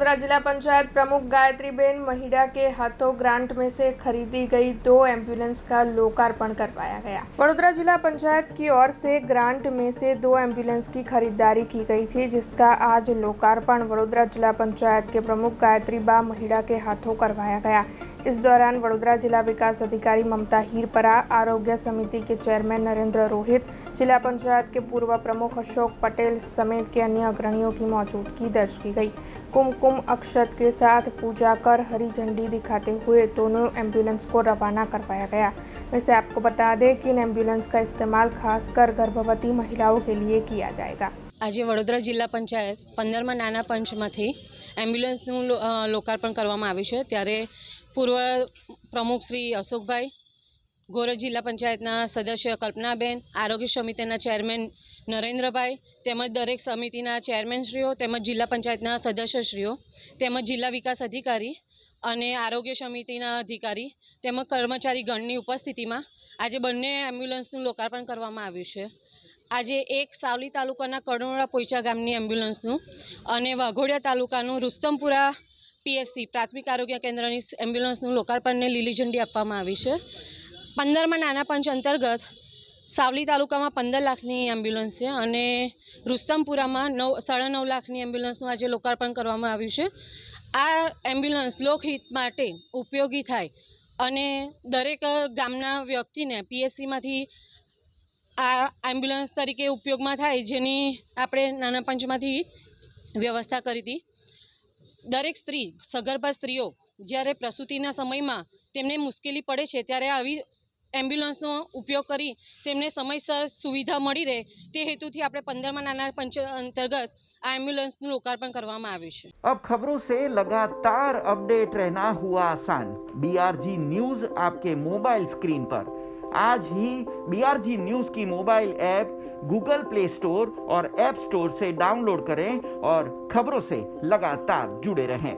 वडोदरा जिला पंचायत प्रमुख गायत्रीबेन महिड़ा के हाथों ग्रांट में से खरीदी गई 2 एम्बुलेंस का लोकार्पण करवाया गया। वडोदरा जिला पंचायत की ओर से ग्रांट में से 2 एम्बुलेंस की खरीदारी की गई थी, जिसका आज लोकार्पण वडोदरा जिला पंचायत के प्रमुख गायत्रीबा महिड़ा के हाथों करवाया गया। इस दौरान वडोदरा जिला विकास अधिकारी ममता हीरपरा, आरोग्य समिति के चेयरमैन नरेंद्र रोहित, जिला पंचायत के पूर्व प्रमुख अशोक पटेल समेत के अन्य अग्रणियों की मौजूदगी दर्ज की गई। कुमकुम अक्षत के साथ पूजा कर हरी झंडी दिखाते हुए दोनों एम्बुलेंस को रवाना करवाया गया। वैसे आपको बता दें कि इन एम्बुलेंस का इस्तेमाल खासकर गर्भवती महिलाओं के लिए किया जाएगा। आज वडोदरा जिला पंचायत 15मा नाना पंचमांथी एम्ब्युलन्सનું लोकार्पण કરવામાં આવ્યું છે। ત્યારે પૂર્વ પ્રમુખ શ્રી અશોકભાઈ, ગોરજ જિલ્લા પંચાયતના સદસ્ય કલ્પનાબેન, આરોગ્ય સમિતિના ચેરમેન નરેન્દ્રભાઈ તેમજ દરેક સમિતિના ચેરમેનશ્રીઓ તેમજ જિલ્લા પંચાયતના સદસ્યશ્રીઓ તેમજ જિલ્લા વિકાસ અધિકારી અને આરોગ્ય સમિતિના અધિકારી તેમજ કર્મચારીગણની ઉપસ્થિતિમાં આજે બંને એમ્બ્યુલન્સનું લોકાર્પણ કરવામાં આવ્યું છે। આજે એક સાવલી તાલુકાના કડોળા પોઈચા ગામની એમ્બ્યુલન્સનું અને વાઘોડિયા તાલુકાનું રુસ્તમપુરા પીએસસી પ્રાથમિક આરોગ્ય કેન્દ્રની એમ્બ્યુલન્સનું લોકાર્પણને લીલી ઝંડી આપવામાં આવી છે। 15મા નાના પંચ અંતર્ગત સાવલી તાલુકામાં 15 લાખની એમ્બ્યુલન્સ છે અને રુસ્તમપુરામાં 9.5 લાખની એમ્બ્યુલન્સનું આજે લોકાર્પણ કરવામાં આવ્યું છે। આ એમ્બ્યુલન્સ લોકહિત માટે ઉપયોગી થાય અને દરેક ગામના વ્યક્તિને પીએસસીમાંથી આ એમ્બ્યુલન્સ તરીકે ઉપયોગમાં થાય, જેની આપણે નાના પંચમાંથી વ્યવસ્થા કરી હતી। દરેક સ્ત્રી, સગર્ભા સ્ત્રીઓ જ્યારે પ્રસૂતિના સમયમાં તેમને મુશ્કેલી પડે છે ત્યારે આવી એમ્બ્યુલન્સનો ઉપયોગ કરી તેમને સમયસર સુવિધા મળી રહે તે હેતુથી આપણે 15મા નાના પંચ અંતર્ગત આ એમ્બ્યુલન્સનું લોકાર્પણ કરવામાં આવ્યું છે। अब खबरों से लगातार अपडेट रहना हुआ आसान। बीआरजी न्यूज आपके मोबाइल स्क्रीन पर आज ही बीआरजी न्यूज की mobile app Google play store और ऐप स्टोर से डाउनलोड करें और खबरों से लगातार जुड़े रहें।